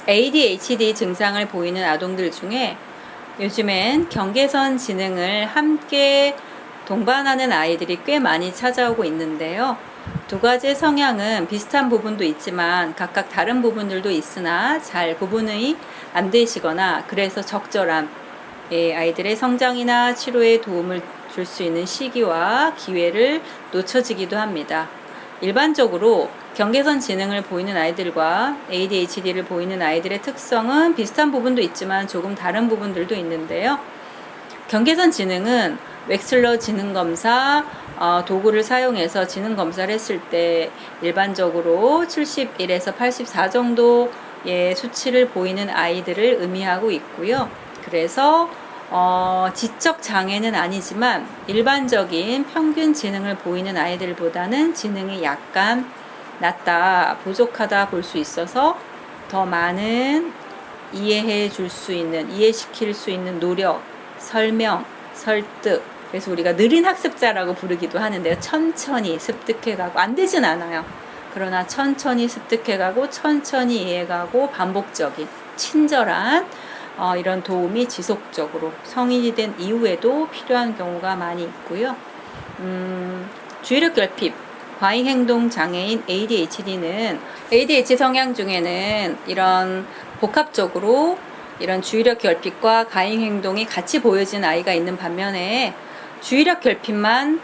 ADHD 증상을 보이는 아동들 중에 요즘엔 경계선 지능을 함께 동반하는 아이들이 꽤 많이 찾아오고 있는데요. 두 가지 성향은 비슷한 부분도 있지만 각각 다른 부분들도 있으나 잘 구분이 안 되시거나 그래서 적절한 아이들의 성장이나 치료에 도움을 줄 수 있는 시기와 기회를 놓쳐지기도 합니다. 일반적으로 경계선 지능을 보이는 아이들과 ADHD를 보이는 아이들의 특성은 비슷한 부분도 있지만 조금 다른 부분들도 있는데요. 경계선 지능은 웩슬러 지능검사 도구를 사용해서 지능검사를 했을 때 일반적으로 71에서 84 정도의 수치를 보이는 아이들을 의미하고 있고요. 그래서 지적 장애는 아니지만 일반적인 평균 지능을 보이는 아이들보다는 지능이 약간 낮다, 부족하다 볼 수 있어서 더 많은 이해해 줄 수 있는, 이해시킬 수 있는 노력, 설명, 설득, 그래서 우리가 느린 학습자라고 부르기도 하는데요. 천천히 습득해가고, 안 되진 않아요. 그러나 천천히 습득해가고, 천천히 이해가고, 반복적인, 친절한 이런 도움이 지속적으로 성인이 된 이후에도 필요한 경우가 많이 있고요. 주의력 결핍, 과잉행동 장애인 ADHD는 ADHD 성향 중에는 이런 복합적으로 이런 주의력 결핍과 과잉행동이 같이 보여진 아이가 있는 반면에 주의력 결핍만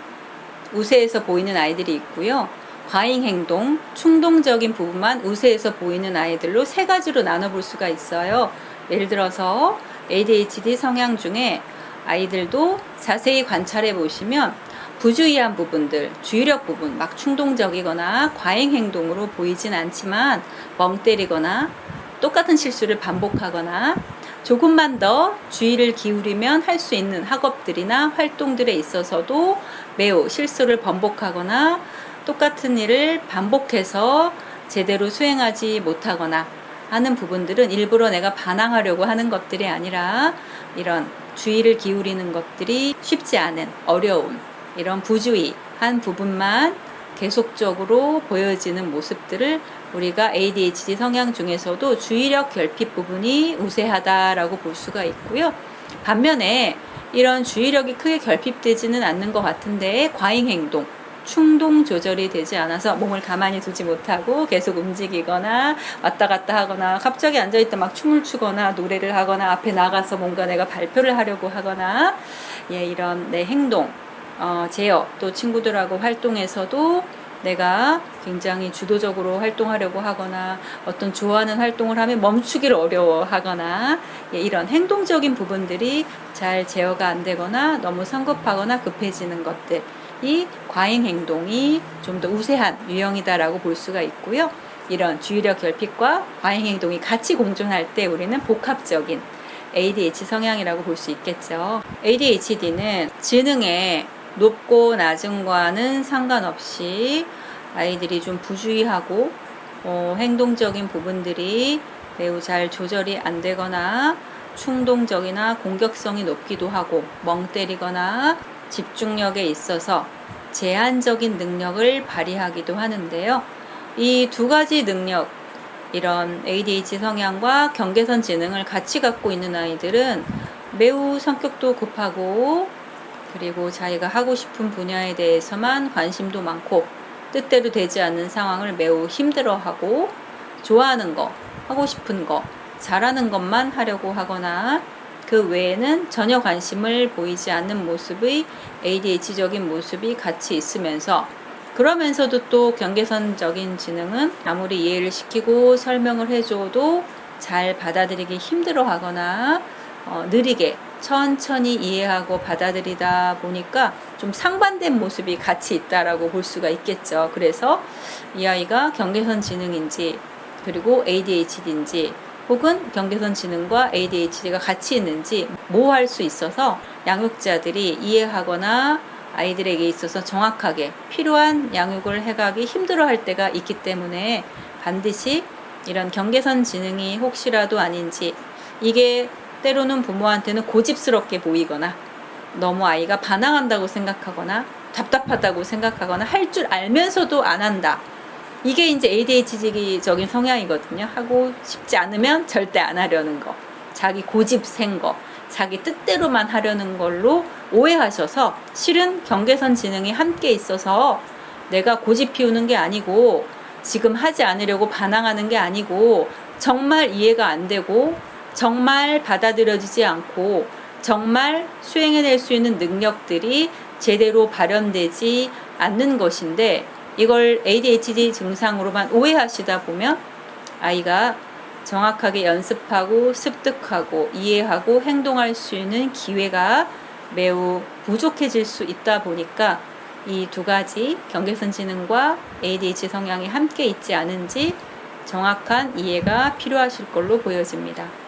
우세해서 보이는 아이들이 있고요. 과잉행동, 충동적인 부분만 우세해서 보이는 아이들로 세 가지로 나눠볼 수가 있어요. 예를 들어서 ADHD 성향 중에 아이들도 자세히 관찰해 보시면 부주의한 부분들, 주의력 부분, 막 충동적이거나 과잉행동으로 보이진 않지만 멍 때리거나 똑같은 실수를 반복하거나 조금만 더 주의를 기울이면 할 수 있는 학업들이나 활동들에 있어서도 매우 실수를 번복하거나 똑같은 일을 반복해서 제대로 수행하지 못하거나 하는 부분들은 일부러 내가 반항하려고 하는 것들이 아니라 이런 주의를 기울이는 것들이 쉽지 않은 어려움, 이런 부주의한 부분만 계속적으로 보여지는 모습들을 우리가 ADHD 성향 중에서도 주의력 결핍 부분이 우세하다라고 볼 수가 있고요. 반면에 이런 주의력이 크게 결핍되지는 않는 것 같은데 과잉행동, 충동 조절이 되지 않아서 몸을 가만히 두지 못하고 계속 움직이거나 왔다 갔다 하거나 갑자기 앉아있다 막 춤을 추거나 노래를 하거나 앞에 나가서 뭔가 내가 발표를 하려고 하거나 이런 내 행동, 제어 또 친구들하고 활동에서도 내가 굉장히 주도적으로 활동하려고 하거나 어떤 좋아하는 활동을 하면 멈추기를 어려워하거나 이런 행동적인 부분들이 잘 제어가 안 되거나 너무 성급하거나 급해지는 것들, 이 과잉 행동이 좀 더 우세한 유형이다라고 볼 수가 있고요. 이런 주의력 결핍과 과잉 행동이 같이 공존할 때 우리는 복합적인 ADHD 성향이라고 볼 수 있겠죠. ADHD는 지능의 높고 낮음과는 상관없이 아이들이 좀 부주의하고 행동적인 부분들이 매우 잘 조절이 안 되거나 충동적이나 공격성이 높기도 하고 멍 때리거나 집중력에 있어서 제한적인 능력을 발휘하기도 하는데요. 이 두 가지 능력, 이런 ADHD 성향과 경계선 지능을 같이 갖고 있는 아이들은 매우 성격도 급하고 그리고 자기가 하고 싶은 분야에 대해서만 관심도 많고 뜻대로 되지 않는 상황을 매우 힘들어하고 좋아하는 거, 하고 싶은 거, 잘하는 것만 하려고 하거나 그 외에는 전혀 관심을 보이지 않는 모습의 ADHD적인 모습이 같이 있으면서 그러면서도 또 경계선적인 지능은 아무리 이해를 시키고 설명을 해줘도 잘 받아들이기 힘들어 하거나 느리게 천천히 이해하고 받아들이다 보니까 좀 상반된 모습이 같이 있다라고 볼 수가 있겠죠. 그래서 이 아이가 경계선 지능인지 그리고 ADHD인지 혹은 경계선 지능과 ADHD가 같이 있는지 모호할 수 있어서 양육자들이 이해하거나 아이들에게 있어서 정확하게 필요한 양육을 해가기 힘들어할 때가 있기 때문에 반드시 이런 경계선 지능이 혹시라도 아닌지, 이게 때로는 부모한테는 고집스럽게 보이거나 너무 아이가 반항한다고 생각하거나 답답하다고 생각하거나 할 줄 알면서도 안 한다, 이게 이제 ADHD적인 성향이거든요. 하고 싶지 않으면 절대 안 하려는 거. 자기 고집센 거. 자기 뜻대로만 하려는 걸로 오해하셔서 실은 경계선 지능이 함께 있어서 내가 고집 피우는 게 아니고 지금 하지 않으려고 반항하는 게 아니고 정말 이해가 안 되고 정말 받아들여지지 않고 정말 수행해낼 수 있는 능력들이 제대로 발현되지 않는 것인데 이걸 ADHD 증상으로만 오해하시다 보면 아이가 정확하게 연습하고 습득하고 이해하고 행동할 수 있는 기회가 매우 부족해질 수 있다 보니까 이 두 가지 경계선 지능과 ADHD 성향이 함께 있지 않은지 정확한 이해가 필요하실 걸로 보여집니다.